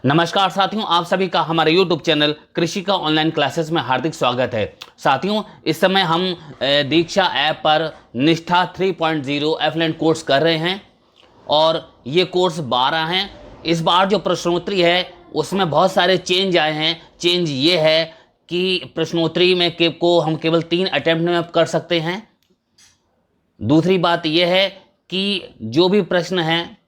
नमस्कार साथियों, आप सभी का हमारे YouTube चैनल कृषि का ऑनलाइन क्लासेस में हार्दिक स्वागत है। साथियों, इस समय हम दीक्षा ऐप पर निष्ठा 3.0 एफएलएन कोर्स कर रहे हैं और ये कोर्स 12 हैं। इस बार जो प्रश्नोत्तरी है उसमें बहुत सारे चेंज आए हैं। चेंज ये है कि प्रश्नोत्तरी में को हम केवल 3 अटेम्प्ट में कर सकते हैं। दूसरी बात यह है कि जो भी प्रश्न हैं,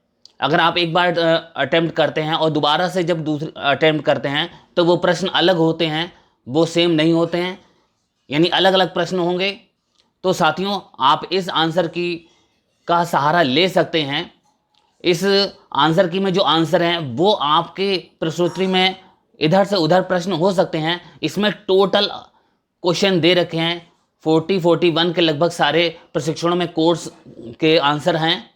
अगर आप एक बार अटेम्प्ट करते हैं और दोबारा से जब दूसरे अटेम्प्ट करते हैं तो वो प्रश्न अलग होते हैं, वो सेम नहीं होते हैं, यानी अलग अलग प्रश्न होंगे। तो साथियों, आप इस आंसर की का सहारा ले सकते हैं। इस आंसर की में जो आंसर हैं वो आपके प्रश्नोत्तरी में इधर से उधर प्रश्न हो सकते हैं। इसमें टोटल क्वेश्चन दे रखे हैं 41 के लगभग सारे प्रशिक्षणों में कोर्स के आंसर हैं।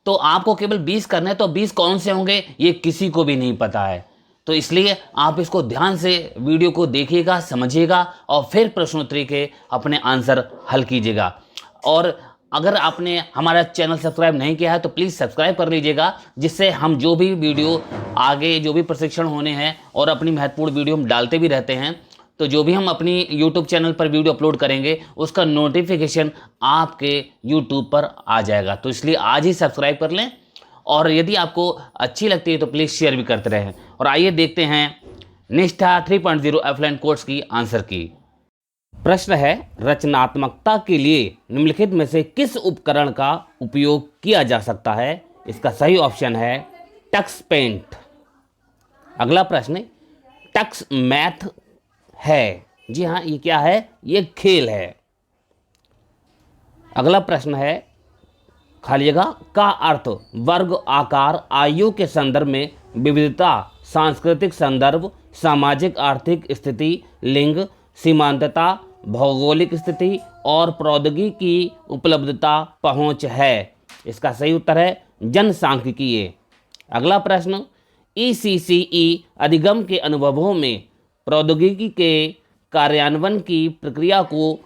तो आपको केवल 20 करना है, तो 20 कौन से होंगे ये किसी को भी नहीं पता है। तो इसलिए आप इसको ध्यान से वीडियो को देखिएगा, समझिएगा और फिर प्रश्नोत्तरी के अपने आंसर हल कीजिएगा। और अगर आपने हमारा चैनल सब्सक्राइब नहीं किया है तो प्लीज़ सब्सक्राइब कर लीजिएगा, जिससे हम जो भी वीडियो आगे जो भी प्रशिक्षण होने हैं और अपनी महत्वपूर्ण वीडियो हम डालते भी रहते हैं, तो जो भी हम अपनी YouTube चैनल पर वीडियो अपलोड करेंगे उसका नोटिफिकेशन आपके YouTube पर आ जाएगा। तो इसलिए आज ही सब्सक्राइब कर लें और यदि आपको अच्छी लगती है तो प्लीज़ शेयर भी करते रहें। और आइए देखते हैं निष्ठा 3.0 एफएलएन कोर्स की आंसर की। प्रश्न है, रचनात्मकता के लिए निम्नलिखित में से किस उपकरण का उपयोग किया जा सकता है? इसका सही ऑप्शन है टक्स पेंट। अगला प्रश्न, टक्स मैथ है। जी हाँ, ये क्या है? ये खेल है। अगला प्रश्न है, खाली जगह का अर्थ वर्ग, आकार, आयु के संदर्भ में विविधता, सांस्कृतिक संदर्भ, सामाजिक आर्थिक स्थिति, लिंग, सीमांतता, भौगोलिक स्थिति और प्रौद्योगिकी की उपलब्धता, पहुंच है। इसका सही उत्तर है जनसांख्यिकीय। अगला प्रश्न, ईसीसीई अधिगम के अनुभवों में प्रौद्योगिकी के कार्यान्वयन की प्रक्रिया को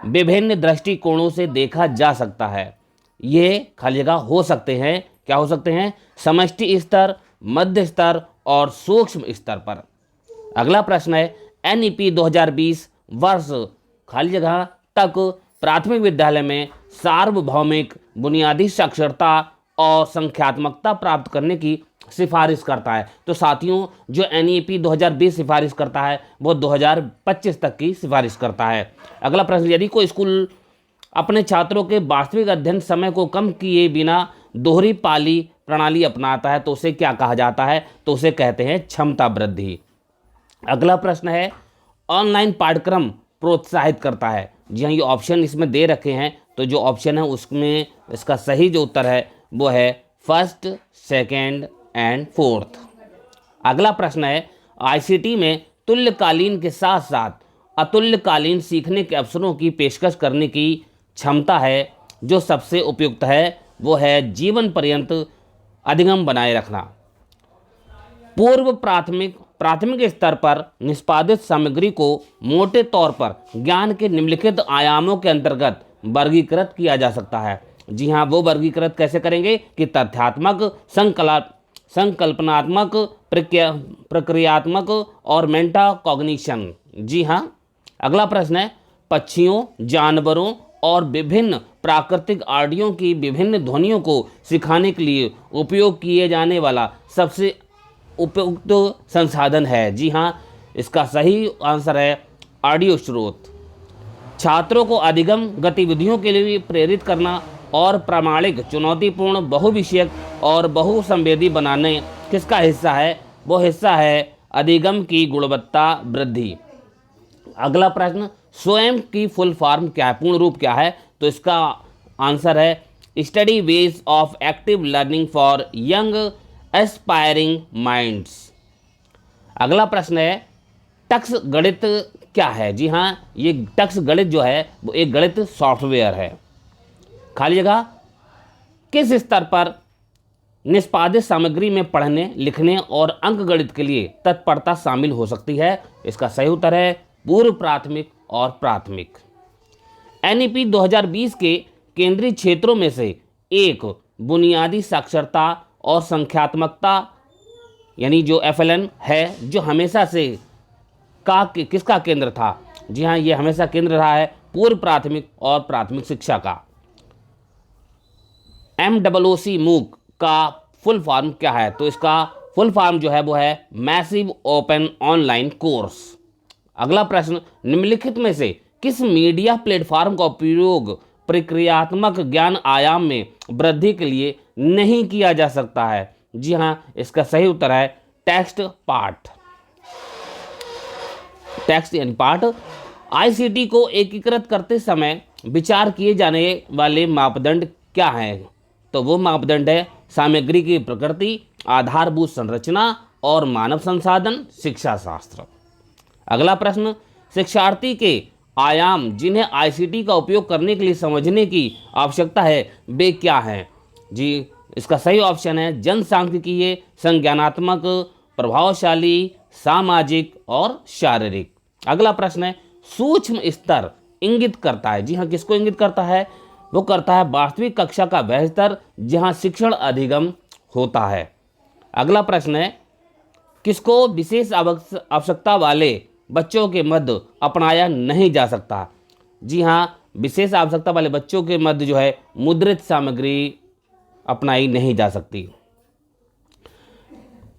विभिन्न दृष्टिकोणों से देखा जा सकता है। ये खाली जगह हो सकते हैं, क्या हो सकते हैं? समष्टि स्तर, मध्य स्तर और सूक्ष्म स्तर पर। अगला प्रश्न है, एनईपी 2020 वर्ष खाली जगह तक प्राथमिक विद्यालय में सार्वभौमिक बुनियादी साक्षरता और संख्यात्मकता प्राप्त करने की सिफारिश करता है। तो साथियों, जो एनईपी 2020 सिफारिश करता है वो 2025 तक की सिफारिश करता है। अगला प्रश्न, यदि कोई स्कूल अपने छात्रों के वास्तविक अध्ययन समय को कम किए बिना दोहरी पाली प्रणाली अपनाता है तो उसे क्या कहा जाता है? तो उसे कहते हैं क्षमता वृद्धि। अगला प्रश्न है, ऑनलाइन पाठ्यक्रम प्रोत्साहित करता है। जी हाँ, ये ऑप्शन इसमें दे रखे हैं, तो जो ऑप्शन है उसमें इसका सही जो उत्तर है वो है फर्स्ट, सेकेंड एंड फोर्थ। अगला प्रश्न है, आईसीटी में तुल्यकालीन के साथ साथ अतुल्यकालीन सीखने के अवसरों की पेशकश करने की क्षमता है। जो सबसे उपयुक्त है वो है जीवन पर्यंत अधिगम बनाए रखना। पूर्व प्राथमिक स्तर पर निष्पादित सामग्री को मोटे तौर पर ज्ञान के निम्नलिखित आयामों के अंतर्गत वर्गीकृत किया जा सकता है। जी हाँ, वो वर्गीकृत कैसे करेंगे कि तथ्यात्मक, संकल्पनात्मक, प्रक्रियात्मक और मेटाकॉग्निशन। जी हाँ। अगला प्रश्न है, पक्षियों, जानवरों और विभिन्न प्राकृतिक ऑडियो की विभिन्न ध्वनियों को सिखाने के लिए उपयोग किए जाने वाला सबसे उपयुक्त संसाधन है। जी हाँ, इसका सही आंसर है ऑडियो स्रोत। छात्रों को अधिगम गतिविधियों के लिए प्रेरित करना और प्रामाणिक, चुनौतीपूर्ण, बहुविषयक और बहुसंवेदी बनाने किसका हिस्सा है? वो हिस्सा है अधिगम की गुणवत्ता वृद्धि। अगला प्रश्न, स्वयं की फुल फॉर्म क्या है? पूर्ण रूप क्या है? तो इसका आंसर है study ways of active learning for young aspiring minds. अगला प्रश्न है, टक्स गणित क्या है? जी हाँ, ये टक्स गणित जो है वो एक गणित सॉफ्टवेयर है। खाली जगह किस स्तर पर निष्पादित सामग्री में पढ़ने, लिखने और अंकगणित के लिए तत्परता शामिल हो सकती है? इसका सही उत्तर है पूर्व प्राथमिक और प्राथमिक। एनईपी 2020 के केंद्रीय क्षेत्रों में से एक बुनियादी साक्षरता और संख्यात्मकता यानी जो FLN है जो हमेशा से किसका केंद्र था? जी हाँ, ये हमेशा केंद्र रहा है पूर्व प्राथमिक और प्राथमिक शिक्षा का। MOOC मूक का फुल फॉर्म क्या है? तो इसका फुल फॉर्म जो है वो है मैसिव ओपन ऑनलाइन कोर्स। अगला प्रश्न, निम्नलिखित में से किस मीडिया प्लेटफॉर्म का उपयोग प्रक्रियात्मक ज्ञान आयाम में वृद्धि के लिए नहीं किया जा सकता है? जी हाँ, इसका सही उत्तर है टेक्स्ट पार्ट। टेक्स्ट यानी पाठ। ICT को एकीकृत करते समय विचार किए जाने वाले मापदंड क्या हैं? तो वो मापदंड है सामग्री की प्रकृति, आधारभूत संरचना और मानव संसाधन शिक्षा शास्त्र। अगला प्रश्न, शिक्षार्थी के आयाम जिन्हें ICT का उपयोग करने के लिए समझने की आवश्यकता है वे क्या हैं? जी, इसका सही ऑप्शन है जनसांख्यिकीय, संज्ञानात्मक, प्रभावशाली, सामाजिक और शारीरिक। अगला प्रश्न है, सूक्ष्म स्तर इंगित करता है? जी हाँ, किसको इंगित करता है? वो करता है वास्तविक कक्षा का वह स्तर जहाँ शिक्षण अधिगम होता है। अगला प्रश्न है, किसको विशेष आवश्यकता वाले बच्चों के मध्य अपनाया नहीं जा सकता? जी हाँ, विशेष आवश्यकता वाले बच्चों के मध्य जो है मुद्रित सामग्री अपनाई नहीं जा सकती।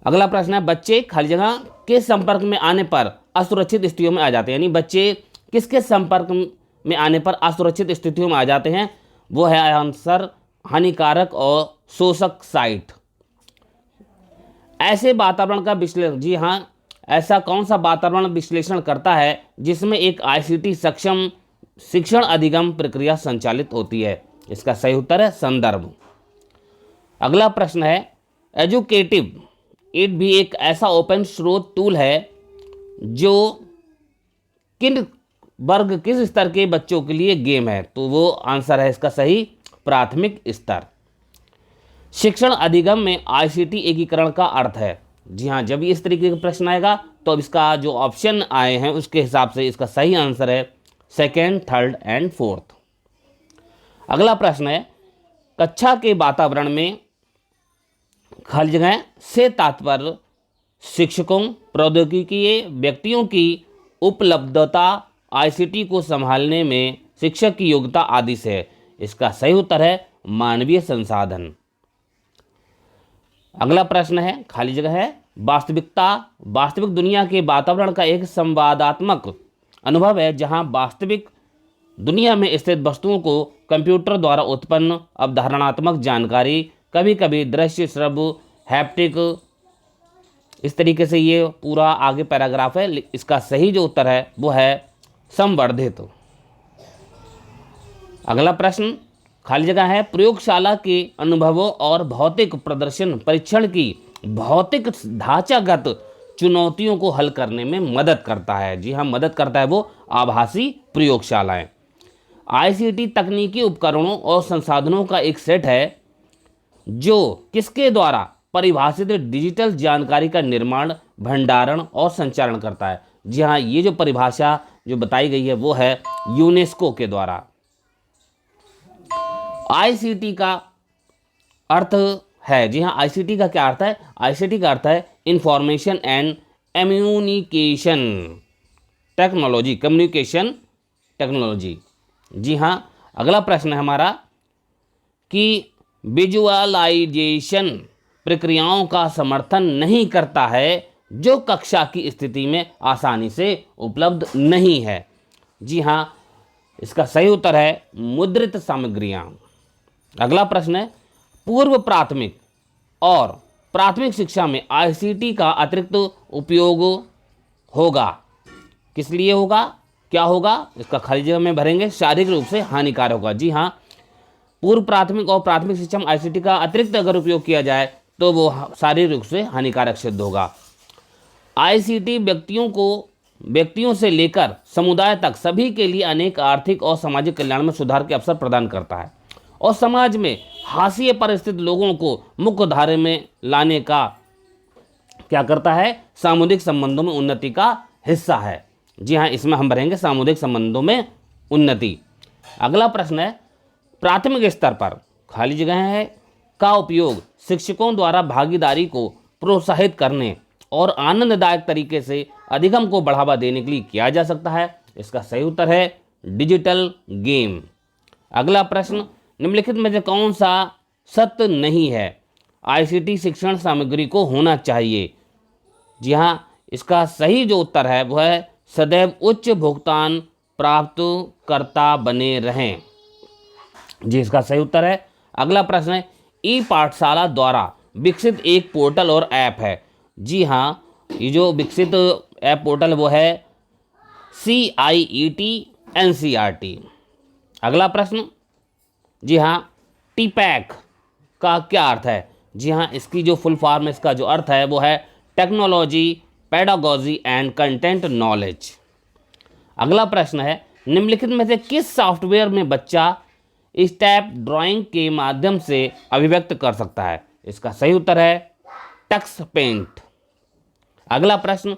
अगला प्रश्न है, बच्चे खाली जगह के संपर्क में आने पर असुरक्षित स्थितियों में आ जाते हैं? यानी बच्चे किसके संपर्क में आने पर असुरक्षित स्थितियों में आ जाते हैं? वो है आंसर हानिकारक और शोषक साइट। ऐसे वातावरण का विश्लेषण, जी हाँ, ऐसा कौन सा वातावरण विश्लेषण करता है जिसमें एक ICT सक्षम शिक्षण अधिगम प्रक्रिया संचालित होती है? इसका सही उत्तर है संदर्भ। अगला प्रश्न है, एजुकेटिव इट भी एक ऐसा ओपन स्रोत टूल है जो किस स्तर के बच्चों के लिए गेम है? तो वो आंसर है इसका सही प्राथमिक स्तर। शिक्षण अधिगम में ICT एकीकरण का अर्थ है? जी हाँ, जब इस तरीके का प्रश्न आएगा तो अब इसका जो ऑप्शन आए हैं उसके हिसाब से इसका सही आंसर है सेकेंड, थर्ड एंड फोर्थ। अगला प्रश्न है, कक्षा के वातावरण में खाली जगह से तात्पर्य शिक्षकों, प्रौद्योगिकी व्यक्तियों की उपलब्धता, ICT को संभालने में शिक्षक की योग्यता आदि से है? इसका सही उत्तर है मानवीय संसाधन। अगला प्रश्न है, खाली जगह है, वास्तविकता वास्तविक दुनिया के वातावरण का एक संवादात्मक अनुभव है जहां वास्तविक दुनिया में स्थित वस्तुओं को कंप्यूटर द्वारा उत्पन्न अवधारणात्मक जानकारी, कभी कभी दृश्य, श्रव्य, हैप्टिक, इस तरीके से ये पूरा आगे पैराग्राफ है। इसका सही जो उत्तर है वो है संवर्धित। अगला प्रश्न खाली जगह है, प्रयोगशाला के अनुभवों और भौतिक प्रदर्शन परीक्षण की भौतिक ढांचागत चुनौतियों को हल करने में मदद करता है? जी हाँ, मदद करता है वो आभासी प्रयोगशालाएं। ICT तकनीकी उपकरणों और संसाधनों का एक सेट है जो किसके द्वारा परिभाषित डिजिटल जानकारी का निर्माण, भंडारण और संचारण करता है? जी हाँ, ये जो परिभाषा जो बताई गई है वो है यूनेस्को के द्वारा। ICT का अर्थ है, जी हाँ, ICT का क्या अर्थ है? ICT का अर्थ है information and communication technology, communication technology. जी हाँ, अगला प्रश्न है हमारा कि विजुअलाइजेशन प्रक्रियाओं का समर्थन नहीं करता है जो कक्षा की स्थिति में आसानी से उपलब्ध नहीं है? जी हाँ, इसका सही उत्तर है मुद्रित सामग्रियाँ। अगला प्रश्न है, पूर्व प्राथमिक और प्राथमिक शिक्षा में ICT का अतिरिक्त उपयोग होगा? किस लिए होगा, क्या होगा? इसका खाली जगह में भरेंगे शारीरिक रूप से हानिकारक होगा। जी हाँ, पूर्व प्राथमिक और प्राथमिक शिक्षा में ICT का अतिरिक्त अगर उपयोग किया जाए तो वो शारीरिक रूप से हानिकारक सिद्ध होगा। ICT व्यक्तियों से लेकर समुदाय तक सभी के लिए अनेक आर्थिक और सामाजिक कल्याण में सुधार के अवसर प्रदान करता है और समाज में हाशिए पर स्थित लोगों को मुख्य धारे में लाने का क्या करता है? सामुदायिक संबंधों में उन्नति का हिस्सा है। जी हाँ, इसमें हम भरेंगे सामुदायिक संबंधों में उन्नति। अगला प्रश्न है, प्राथमिक स्तर पर खाली जगह है का उपयोग शिक्षकों द्वारा भागीदारी को प्रोत्साहित करने और आनंददायक तरीके से अधिगम को बढ़ावा देने के लिए किया जा सकता है? इसका सही उत्तर है डिजिटल गेम। अगला प्रश्न, निम्नलिखित में से कौन सा सत्य नहीं है? आईसीटी शिक्षण सामग्री को होना चाहिए। जी हाँ, इसका सही जो उत्तर है वह है सदैव उच्च भुगतान प्राप्तकर्ता बने रहें। जी, इसका सही उत्तर है। अगला प्रश्न है, ई पाठशाला द्वारा विकसित एक पोर्टल और ऐप है। जी हाँ, ये जो विकसित ऐप पोर्टल वो है CIET NCERT। अगला प्रश्न, जी हाँ, टीपैक का क्या अर्थ है? जी हाँ, इसकी जो फुल फॉर्म है, इसका जो अर्थ है वो है technology, pedagogy and content knowledge. अगला प्रश्न है, निम्नलिखित में से किस सॉफ्टवेयर में बच्चा स्टेप ड्राइंग के माध्यम से अभिव्यक्त कर सकता है? इसका सही उत्तर है टक्स पेंट। अगला प्रश्न,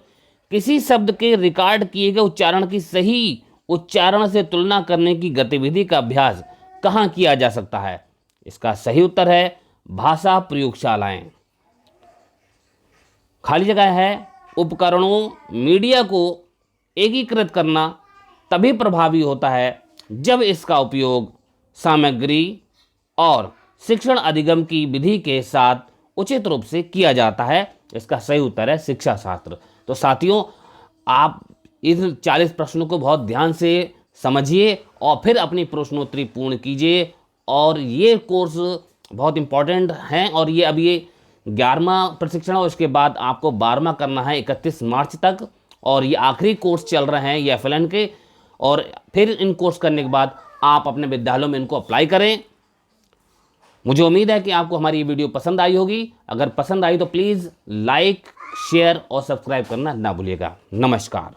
किसी शब्द के रिकॉर्ड किए गए उच्चारण की सही उच्चारण से तुलना करने की गतिविधि का अभ्यास कहाँ किया जा सकता है? इसका सही उत्तर है भाषा प्रयोगशालाएं। खाली जगह है, उपकरणों मीडिया को एकीकृत करना तभी प्रभावी होता है जब इसका उपयोग सामग्री और शिक्षण अधिगम की विधि के साथ उचित रूप से किया जाता है। इसका सही उत्तर है शिक्षा शास्त्र। तो साथियों, आप इन 40 प्रश्नों को बहुत ध्यान से समझिए और फिर अपनी प्रश्नोत्तरी पूर्ण कीजिए। और ये कोर्स बहुत इंपॉर्टेंट हैं और ये अब ये 11वां प्रशिक्षण और उसके बाद आपको 12वां करना है 31 मार्च तक। और ये आखिरी कोर्स चल रहे हैं ये FLN के। और फिर इन कोर्स करने के बाद आप अपने विद्यालयों में इनको अप्लाई करें। मुझे उम्मीद है कि आपको हमारी ये वीडियो पसंद आई होगी। अगर पसंद आई तो प्लीज़ लाइक, शेयर और सब्सक्राइब करना ना भूलिएगा। नमस्कार।